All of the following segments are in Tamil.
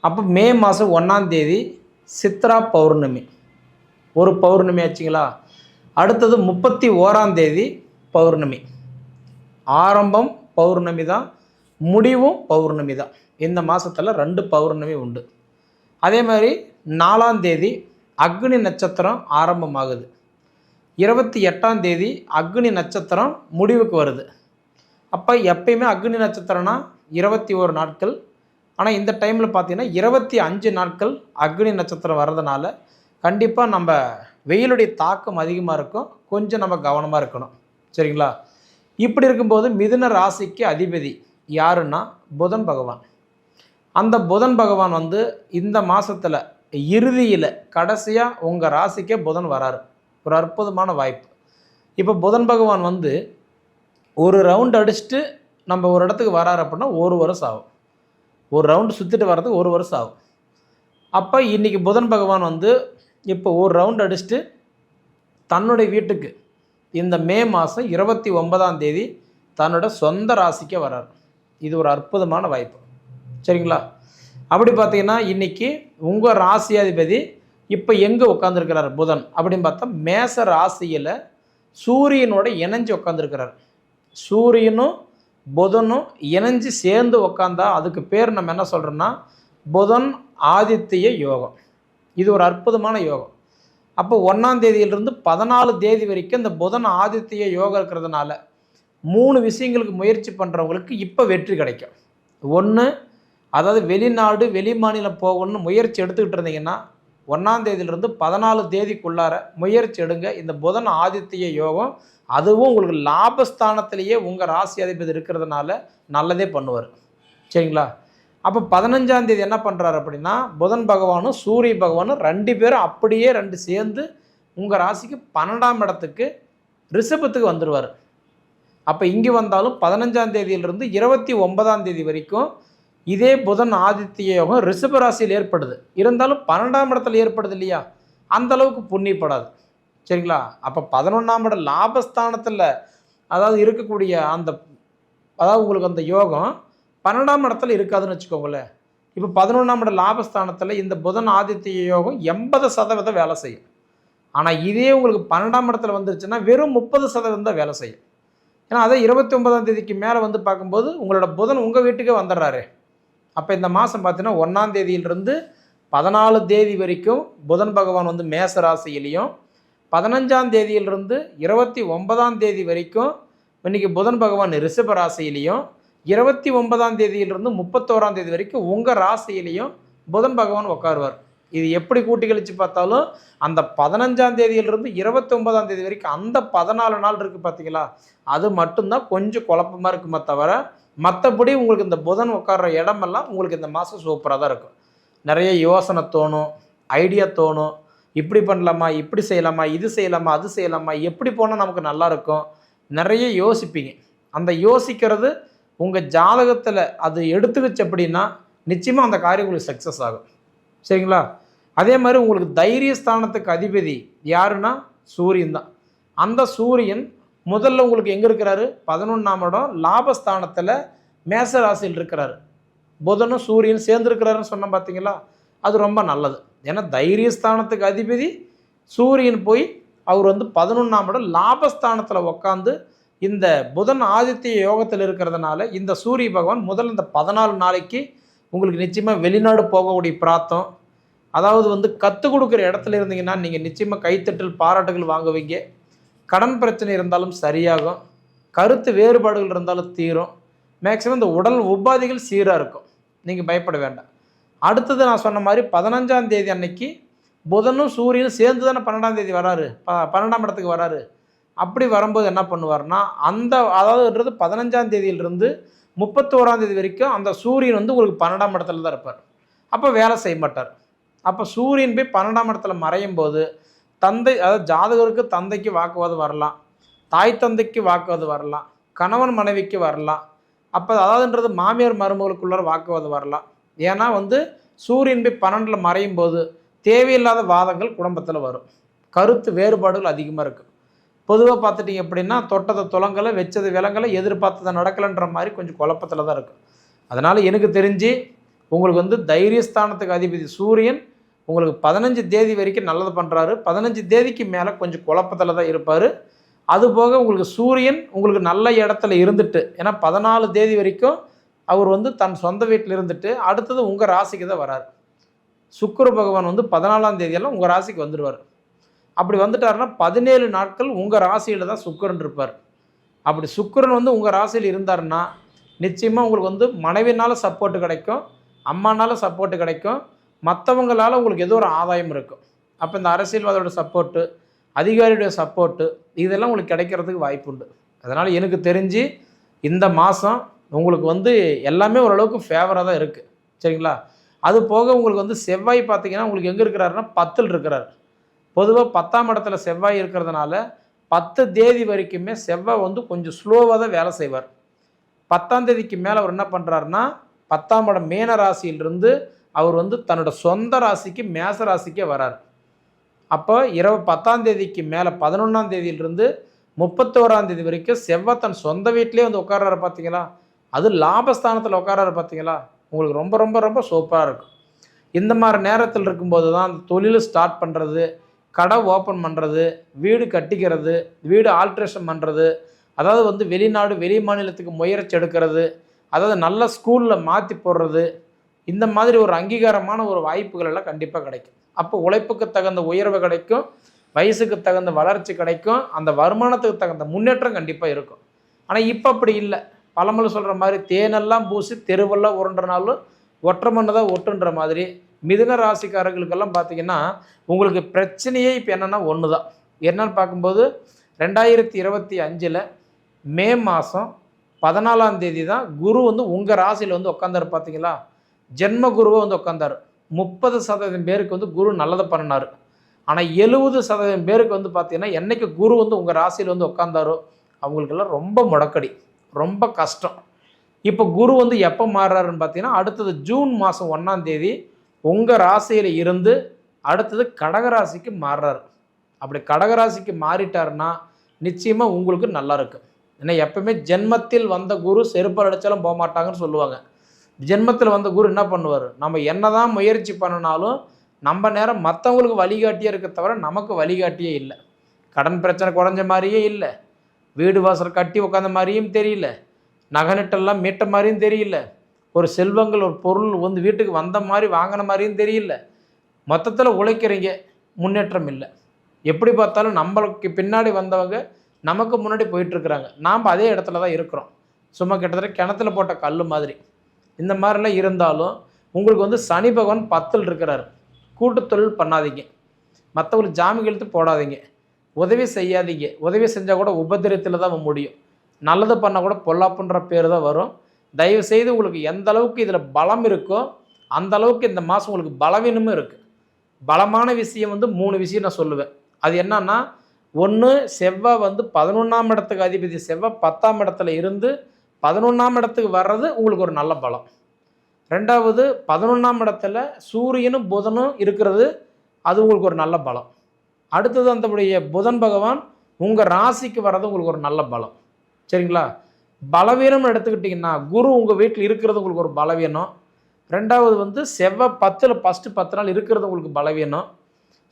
அப்போ மே மாதம் 1ஆம் தேதி சித்ரா பௌர்ணமி, ஒரு பௌர்ணமி ஆச்சுங்களா. அடுத்தது 31ஆம் தேதி பௌர்ணமி. ஆரம்பம் பௌர்ணமி தான், முடிவும் பௌர்ணமி தான். இந்த மாதத்தில் 2 பௌர்ணமி உண்டு. அதே மாதிரி 4ஆம் தேதி அக்னி நட்சத்திரம் ஆரம்பமாகுது. 28ஆம் தேதி அக்னி நட்சத்திரம் முடிவுக்கு வருது. அப்போ எப்பயுமே அக்னி நட்சத்திரம்னா 21 நாட்கள். ஆனால் இந்த டைமில் பார்த்தீங்கன்னா 25 நாட்கள் அக்னி நட்சத்திரம் வர்றதுனால கண்டிப்பாக நம்ம வெயிலுடைய தாக்கம் அதிகமாக இருக்கும். கொஞ்சம் நம்ம கவனமாக இருக்கணும். சரிங்களா. இப்படி இருக்கும்போது மிதுன ராசிக்கு அதிபதி யாருன்னா புதன் பகவான். அந்த புதன் பகவான் வந்து இந்த மாதத்தில் இறுதியில் கடைசியாக உங்கள் ராசிக்கே புதன் வராரு. ஒரு அற்புதமான வாய்ப்பு. இப்போ புதன் பகவான் வந்து ஒரு ரவுண்ட் அடிச்சுட்டு நம்ம ஒரு இடத்துக்கு வராரு அப்படின்னா 1 வருஷம் ஆகும். ஒரு ரவுண்டு சுற்றிட்டு வர்றதுக்கு 1 வருஷம் ஆகும். அப்போ இன்றைக்கி புதன் பகவான் வந்து இப்போ ஒரு ரவுண்ட் அடிச்சுட்டு தன்னுடைய வீட்டுக்கு இந்த மே மாதம் 29ஆம் தேதி தன்னோட சொந்த ராசிக்கே வரார். இது ஒரு அற்புதமான வாய்ப்பு. சரிங்களா. அப்படி பார்த்தீங்கன்னா இன்றைக்கி உங்கள் ராசியாதிபதி இப்போ எங்கே உட்காந்துருக்கிறார் புதன் அப்படின்னு பார்த்தா மேச ராசியில் சூரியனோட இணைஞ்சு உட்காந்துருக்கிறார். சூரியனும் புதனும் இணைஞ்சு சேர்ந்து உட்காந்தா அதுக்கு பேர் நம்ம என்ன சொல்கிறோன்னா புதன் ஆதித்ய யோகம். இது ஒரு அற்புதமான யோகம். அப்போ 1ஆம் தேதியிலிருந்து 14 தேதி வரைக்கும் இந்த புதன் ஆதித்ய யோகம் இருக்கிறதுனால 3 விஷயங்களுக்கு முயற்சி பண்ணுறவங்களுக்கு இப்போ வெற்றி கிடைக்கும். ஒன்று, அதாவது வெளிநாடு வெளி மாநிலம் போகணும்னு முயற்சி எடுத்துக்கிட்டு இருந்தீங்கன்னா 1ஆம் தேதியிலிருந்து 14 தேதிக்குள்ளார முயற்சி எடுங்க. இந்த புதன் ஆதித்ய யோகம் அதுவும் உங்களுக்கு லாபஸ்தானத்திலேயே உங்கள் ராசி அதிபதி இருக்கிறதுனால நல்லதே பண்ணுவார். சரிங்களா. அப்போ 15ஆம் தேதி என்ன பண்ணுறாரு அப்படின்னா புதன் பகவானும் சூரிய பகவானும் 2 பேரும் அப்படியே 2 சேர்ந்து உங்கள் ராசிக்கு 12ஆம் இடத்துக்கு ரிஷபத்துக்கு வந்துடுவார். அப்போ இங்கே வந்தாலும் 15ஆம் தேதியிலிருந்து 29ஆம் தேதி வரைக்கும் இதே புதன் ஆதித்ய யோகம் ரிஷப ராசியில் ஏற்படுது. இருந்தாலும் 12ஆம் இடத்துல ஏற்படுது இல்லையா, அந்தளவுக்கு புண்ணியப்படாது. சரிங்களா. அப்போ 11ஆம் இடம் லாபஸ்தானத்தில் அதாவது இருக்கக்கூடிய அந்த அதாவது உங்களுக்கு அந்த யோகம் 12ஆம் இடத்துல இருக்காதுன்னு வச்சுக்கோங்களேன். இப்போ 11ஆம் இடம் லாபஸ்தானத்தில் இந்த புதன் ஆதித்ய யோகம் 80% வேலை செய்யும். ஆனால் இதே உங்களுக்கு 12ஆம் இடத்துல வந்துருச்சுன்னா வெறும் 30% தான் வேலை செய்யும். ஏன்னா அதை 29ஆம் தேதிக்கு மேலே வந்து பார்க்கும்போது உங்களோட புதன் உங்கள் வீட்டுக்கே வந்துடுறாரு. அப்போ இந்த மாதம் பார்த்தீங்கன்னா 1ஆம் தேதியிலிருந்து 14 தேதி வரைக்கும் புதன் பகவான் வந்து மேச ராசியிலையும் 15ஆம் தேதியிலிருந்து 29ஆம் தேதி வரைக்கும் இன்றைக்கி புதன் பகவான் ரிஷப ராசியிலையும் 29ஆம் தேதியிலிருந்து 31ஆம் தேதி வரைக்கும் உங்கள் ராசியிலையும் புதன் பகவான் உட்காருவார். இது எப்படி கூட்டி கழித்து பார்த்தாலும் அந்த 15ஆம் தேதியிலிருந்து 29ஆம் தேதி வரைக்கும் அந்த 14 நாள் இருக்குது பார்த்தீங்களா, அது மட்டும்தான் கொஞ்சம் குழப்பமாக இருக்குமே தவிர மற்றபடி உங்களுக்கு இந்த புதன் உட்கார்ற இடமெல்லாம் உங்களுக்கு இந்த மாதம் சூப்பராக தான் இருக்கும். நிறைய யோசனை தோணும், ஐடியா தோணும். இப்படி பண்ணலாமா, இப்படி செய்யலாமா, இது செய்யலாமா, அது செய்யலாமா, எப்படி போனால் நமக்கு நல்லா இருக்கும், நிறைய யோசிப்பீங்க. அந்த யோசிக்கிறது உங்கள் ஜாதகத்தில் அது எடுத்துக்கிச்சு அப்படின்னா நிச்சயமாக அந்த காரியம் உங்களுக்கு சக்ஸஸ் ஆகும். சரிங்களா. அதே மாதிரி உங்களுக்கு தைரியஸ்தானத்துக்கு அதிபதி யாருன்னா சூரியன் தான். அந்த சூரியன் முதல்ல உங்களுக்கு எங்கே இருக்கிறாரு, 11ஆம் இடம் லாபஸ்தானத்தில் மேச ராசியில் இருக்கிறாரு. புதனும் சூரியன் சேர்ந்துருக்கிறாருன்னு சொன்னோம் பார்த்தீங்களா, அது ரொம்ப நல்லது. ஏன்னா தைரியஸ்தானத்துக்கு அதிபதி சூரியன் போய் அவர் வந்து 11ஆம் இடம் லாபஸ்தானத்தில் உட்காந்து இந்த புதன் ஆதித்ய யோகத்தில் இருக்கிறதுனால இந்த சூரிய பகவான் முதல்ல இந்த 14 நாளைக்கு உங்களுக்கு நிச்சயமாக வெளிநாடு போகக்கூடிய பிராத்தம், அதாவது வந்து கற்றுக் கொடுக்குற இடத்துல இருந்தீங்கன்னா நீங்கள் நிச்சயமாக கைத்தட்டல் பாராட்டுகள் வாங்குவீங்க. கடன் பிரச்சனை இருந்தாலும் சரியாகும், கருத்து வேறுபாடுகள் இருந்தாலும் தீரும், மேக்ஸிமம் இந்த உடல் உபாதைகள் சீராக இருக்கும். நீங்கள் பயப்பட வேண்டாம். அடுத்தது நான் சொன்ன மாதிரி 15ஆம் தேதி அன்னைக்கு புதனும் சூரியனும் சேர்ந்து தானே 12ஆம் தேதி வராரு, 12ஆம் இடத்துக்கு வராரு. அப்படி வரும்போது என்ன பண்ணுவார்னா அந்த அதாவதுன்றது 15ஆம் தேதியிலிருந்து 31ஆம் தேதி வரைக்கும் அந்த சூரியன் வந்து உங்களுக்கு 12ஆம் இடத்துல தான் இருப்பார். அப்போ வேலை செய்ய மாட்டார். அப்போ சூரியன் போய் 12ஆம் இடத்துல மறையும் போது தந்தை, அதாவது ஜாதகருக்கு தந்தைக்கு வாக்குவாதம் வரலாம், தாய் தந்தைக்கு வாக்குவாதம் வரலாம், கணவன் மனைவிக்கு வரலாம். அப்போ அதாவதுன்றது மாமியார் மருமகளுக்குள்ளார வாக்குவாதம் வரலாம். ஏன்னா வந்து சூரியன் போய் 12 மறையும் போது தேவையில்லாத வாதங்கள் குடும்பத்தில் வரும், கருத்து வேறுபாடுகள் அதிகமாக இருக்குது. பொதுவாக பார்த்துட்டிங்க அப்படின்னா தொட்டதை துலங்கலை, வச்சது விலங்கலை, எதிர்பார்த்ததை நடக்கலைன்ற மாதிரி கொஞ்சம் குழப்பத்தில் தான் இருக்கும். அதனால் எனக்கு தெரிஞ்சு உங்களுக்கு வந்து தைரியஸ்தானத்துக்கு அதிபதி சூரியன் உங்களுக்கு 15 தேதி வரைக்கும் நல்லது பண்ணுறாரு. 15 தேதிக்கு மேலே கொஞ்சம் குழப்பத்தில் தான் இருப்பார். அதுபோக உங்களுக்கு சூரியன் உங்களுக்கு நல்ல இடத்துல இருந்துட்டு, ஏன்னா 14 தேதி வரைக்கும் அவர் வந்து தன் சொந்த வீட்டில் இருந்துட்டு அடுத்தது உங்கள் ராசிக்கு தான் வராரு. சுக்கிர பகவான் வந்து 14ஆம் தேதியெல்லாம் உங்கள் ராசிக்கு வந்துடுவார். அப்படி வந்துட்டாருன்னா 17 நாட்கள் உங்கள் ராசியில் தான் சுக்கிரன் இருப்பார். அப்படி சுக்கிரன் வந்து உங்கள் ராசியில் இருந்தாருன்னா நிச்சயமாக உங்களுக்கு வந்து மனைவினால் சப்போர்ட்டு கிடைக்கும், அம்மானால சப்போர்ட்டு கிடைக்கும், மற்றவங்களால் உங்களுக்கு ஏதோ ஒரு ஆதாயம் இருக்கும். அப்போ இந்த அரசியல்வாதியோட சப்போர்ட்டு, அதிகாரியுடைய சப்போர்ட்டு இதெல்லாம் உங்களுக்கு கிடைக்கிறதுக்கு வாய்ப்பு உண்டு. அதனால் எனக்கு தெரிஞ்சு இந்த மாதம் உங்களுக்கு வந்து எல்லாமே ஓரளவுக்கு ஃபேவராக தான் இருக்குது. சரிங்களா? அது போக உங்களுக்கு வந்து செவ்வாய் பார்த்தீங்கன்னா உங்களுக்கு எங்கே இருக்கிறாருன்னா 10ல் இருக்கிறார். பொதுவாக 10ஆம் இடத்துல செவ்வாய் இருக்கிறதுனால 10 தேதி வரைக்குமே செவ்வாய் வந்து கொஞ்சம் ஸ்லோவாக தான் வேலை செய்வார். 10ஆம் தேதிக்கு மேலே அவர் என்ன பண்ணுறாருன்னா 10ஆம் இடம் மீன ராசியிலிருந்து அவர் வந்து தன்னோட சொந்த ராசிக்கு மேச ராசிக்கே வரார். அப்போ 10ஆம் தேதிக்கு மேலே 11ஆம் தேதியிலிருந்து 31ஆம் தேதி வரைக்கும் செவ்வாய் தன் சொந்த வீட்டிலே வந்து உட்கார்றாரு பார்த்தீங்களா? அது லாபஸ்தானத்தில் உட்கார்றாரு பார்த்தீங்களா? உங்களுக்கு ரொம்ப ரொம்ப ரொம்ப சூப்பராக இருக்கும். இந்த மாதிரி நேரத்தில் இருக்கும்போது தான் தொழில் ஸ்டார்ட் பண்ணுறது, கடை ஓப்பன் பண்ணுறது, வீடு கட்டிக்கிறது, வீடு ஆல்ட்ரேஷன் பண்ணுறது, அதாவது வந்து வெளிநாடு வெளி மாநிலத்துக்கு முயற்சி எடுக்கிறது, அதாவது நல்ல ஸ்கூலில் மாற்றி போடுறது, இந்த மாதிரி ஒரு அங்கீகாரமான ஒரு வாய்ப்புகள் எல்லாம் கண்டிப்பாக கிடைக்கும். அப்போ உழைப்புக்கு தகுந்த உயர்வு கிடைக்கும், வயசுக்கு தகுந்த வளர்ச்சி கிடைக்கும், அந்த வருமானத்துக்கு தகுந்த முன்னேற்றம் கண்டிப்பாக இருக்கும். ஆனால் இப்போ அப்படி இல்லை. பழமொழி சொல்கிற மாதிரி தேனெல்லாம் பூசி தெருவெல்லாம் உருண்டுறனாலும் ஒற்றை மண்ணு தான் ஒட்டுன்ற மாதிரி மிதுன ராசிக்காரர்களுக்கெல்லாம் பார்த்திங்கன்னா உங்களுக்கு பிரச்சனையே இப்போ என்னென்னா ஒன்று தான். என்னன்னு பார்க்கும்போது 2025 மே மாதம் 14ஆம் தேதி தான் குரு வந்து உங்கள் ராசியில் வந்து உட்காந்தாரு பார்த்தீங்களா? ஜென்ம குருவை வந்து உட்காந்தார். 30% பேருக்கு வந்து குரு நல்லதை பண்ணினார். ஆனால் 70% பேருக்கு வந்து பார்த்தீங்கன்னா என்றைக்கு குரு வந்து உங்கள் ராசியில் வந்து உட்காந்தாரோ அவங்களுக்கெல்லாம் ரொம்ப முடக்கடி, ரொம்ப கஷ்டம். இப்போ குரு வந்து எப்போ மாறுறாருன்னு பார்த்தீங்கன்னா அடுத்தது ஜூன் மாதம் 1ஆம் தேதி உங்கள் ராசியில் இருந்து அடுத்தது கடகராசிக்கு மாறுறாரு. அப்படி கடகராசிக்கு மாறிட்டாருன்னா நிச்சயமாக உங்களுக்கு நல்லா இருக்கும். ஏன்னா எப்பவுமே ஜென்மத்தில் வந்த குரு செருப்பால் அடித்தாலும் போக மாட்டாங்கன்னு சொல்லுவாங்க. ஜென்மத்தில் வந்த குரு என்ன பண்ணுவார்? நம்ம என்ன தான் முயற்சி பண்ணினாலும் நம்ம நேரம் மற்றவங்களுக்கு வழிகாட்டியே இருக்க தவிர நமக்கு வழிகாட்டியே இல்லை. கடன் பிரச்சனை குறைஞ்ச மாதிரியே இல்லை, வீடு வாசல் கட்டி உட்காந்த மாதிரியும் தெரியல, நகநட்டெல்லாம் மீட்ட மாதிரியும் தெரியல, ஒரு செல்வங்கள் ஒரு பொருள் வந்து வீட்டுக்கு வந்த மாதிரி வாங்கின மாதிரியும் தெரியல. மொத்தத்தில் உழைக்கிறீங்க, முன்னேற்றம் இல்லை. எப்படி பார்த்தாலும் நம்மளுக்கு பின்னாடி வந்தவங்க நமக்கு முன்னாடி போயிட்டுருக்குறாங்க, நாம் அதே இடத்துல தான் இருக்கிறோம். சும்மா கிட்டத்தட்ட கிணத்துல போட்ட கல் மாதிரி. இந்த மாதிரிலாம் இருந்தாலும் உங்களுக்கு வந்து சனி பகவான் 10ல் இருக்கிறாரு. கூட்டு தொழில் பண்ணாதீங்க, மற்றவங்களுக்கு ஜாமீன் எழுத்து போடாதீங்க, உதவி செய்யாதீங்க. உதவி செஞ்சால் கூட உபதிரத்தில் தான் முடியும். நல்லது பண்ணால் கூட பொல்லாப்புன்ற பேர் தான் வரும். தயவுசெய்து உங்களுக்கு எந்த அளவுக்கு இதில் பலம் இருக்கோ அந்த அளவுக்கு இந்த மாதம் உங்களுக்கு பலவீனமும் இருக்குது. பலமான விஷயம் வந்து 3 விஷயம் நான் சொல்லுவேன். அது என்னன்னா, ஒன்று செவ்வாய் வந்து 11ஆம் இடத்துக்கு அதிபதி செவ்வாய் 10ஆம் இடத்துல இருந்து 11ஆம் இடத்துக்கு வர்றது உங்களுக்கு ஒரு நல்ல பலம். ரெண்டாவது 11ஆம் இடத்துல சூரியனும் புதனும் இருக்கிறது, அது உங்களுக்கு ஒரு நல்ல பலம். அடுத்தது அந்தபடிய புதன் பகவான் உங்கள் ராசிக்கு வர்றது உங்களுக்கு ஒரு நல்ல பலம். சரிங்களா? பலவீனம்னு எடுத்துக்கிட்டிங்கன்னா குரு உங்கள் வீட்டில் இருக்கிறது உங்களுக்கு ஒரு பலவீனம். ரெண்டாவது வந்து செவ்வாய் 10ல் ஃபஸ்ட்டு 10 நாள் இருக்கிறது உங்களுக்கு பலவீனம்.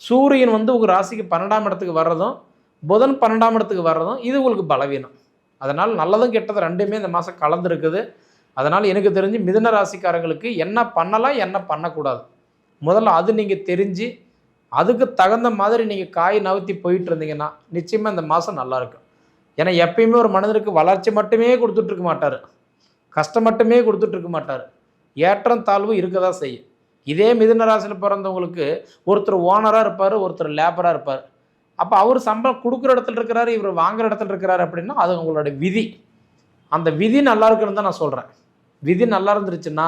சூரியன் வந்து உங்கள் ராசிக்கு 12ஆம் இடத்துக்கு வர்றதும் புதன் 12ஆம் இடத்துக்கு வர்றதும் இது உங்களுக்கு பலவீனம். அதனால் நல்லதும் கெட்டது ரெண்டுமே இந்த மாதம் கலந்துருக்குது. அதனால் எனக்கு தெரிஞ்சு மிதுன ராசிக்காரங்களுக்கு என்ன பண்ணலாம் என்ன பண்ணக்கூடாது முதல்ல அது நீங்கள் தெரிஞ்சு அதுக்கு தகுந்த மாதிரி நீங்கள் காய் நவுத்தி போயிட்டு இருந்தீங்கன்னா நிச்சயமாக இந்த மாதம் நல்லாயிருக்கும். ஏன்னா எப்பயுமே ஒரு மனிதனுக்கு வளர்ச்சி மட்டுமே கொடுத்துட்ருக்க மாட்டார், கஷ்டம் மட்டுமே கொடுத்துட்ருக்க மாட்டார், ஏற்றம் தாழ்வு இருக்க தான் செய்யும். இதே மிதுன ராசியில் பிறந்தவங்களுக்கு ஒருத்தர் ஓனராக இருப்பார், ஒருத்தர் லேபராக இருப்பார். அப்போ அவர் சம்பளம் கொடுக்குற இடத்துல இருக்கிறாரு, இவர் வாங்குகிற இடத்துல இருக்கிறாரு அப்படின்னா அது உங்களோட விதி. அந்த விதி நல்லா இருக்குன்னு தான் நான் சொல்கிறேன். விதி நல்லா இருந்துருச்சுன்னா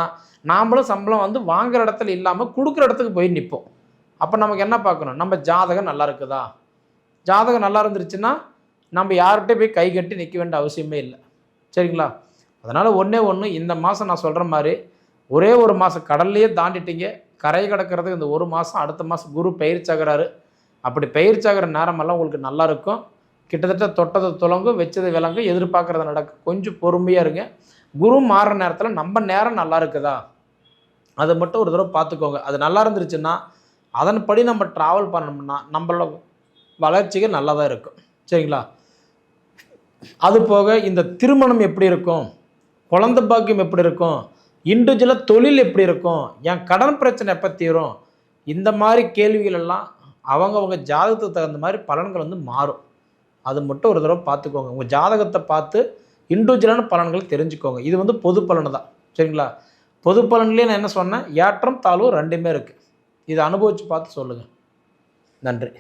நாமளும் சம்பளம் வந்து வாங்குகிற இடத்துல இல்லாமல் கொடுக்குற இடத்துக்கு போய் நிற்போம். அப்போ நமக்கு என்ன பார்க்கணும்? நம்ம ஜாதகம் நல்லா இருக்குதா? ஜாதகம் நல்லா இருந்துருச்சுன்னா நம்ம யார்கிட்ட போய் கை கட்டி நிற்க வேண்டிய அவசியமே இல்லை. சரிங்களா? அதனால் ஒன்று இந்த மாதம் நான் சொல்கிற மாதிரி ஒரே ஒரு மாதம் கடல்லையே தாண்டிட்டீங்க, கரை கிடக்கிறதுக்கு இந்த ஒரு மாதம், அடுத்த மாதம் குரு பயிற்சியாகிறாரு. அப்படி பயிற்சியாகிற நேரமெல்லாம் உங்களுக்கு நல்லா இருக்கும். கிட்டத்தட்ட தொட்டது துலங்கும், வச்சது விலங்கும், எதிர்பார்க்குறது நடக்கும். கொஞ்சம் பொறுமையாக இருங்க. குரு மாறுற நேரத்தில் நம்ம நேரம் நல்லா இருக்குதா, அதை மட்டும் ஒரு தடவை பார்த்துக்கோங்க. அது நல்லா இருந்துருச்சுன்னா அதன்படி நம்ம ட்ராவல் பண்ணோம்னா நம்மளோட வளர்ச்சிகள் நல்லா தான் இருக்கும். சரிங்களா? அது போக இந்த திருமணம் எப்படி இருக்கும், குழந்தை பாக்கியம் எப்படி இருக்கும், இண்டிவிஜுவலாக தொழில் எப்படி இருக்கும், என் கடன் பிரச்சனை எப்போ தீரும், இந்த மாதிரி கேள்விகள் எல்லாம் அவங்கவங்க ஜாதகத்துக்கு தகுந்த மாதிரி பலன்கள் வந்து மாறும். அது மட்டும் ஒரு தடவை பார்த்துக்கோங்க. உங்கள் ஜாதகத்தை பார்த்து இண்டிவிஜுவலான பலன்கள் தெரிஞ்சுக்கோங்க. இது வந்து பொது பலன் தான். சரிங்களா? பொது பலன்லேயே நான் என்ன சொன்னேன், ஏற்றம் தாழ்வு ரெண்டுமே இருக்குது. இதை அனுபவித்து பார்த்து சொல்லுங்கள். நன்றி.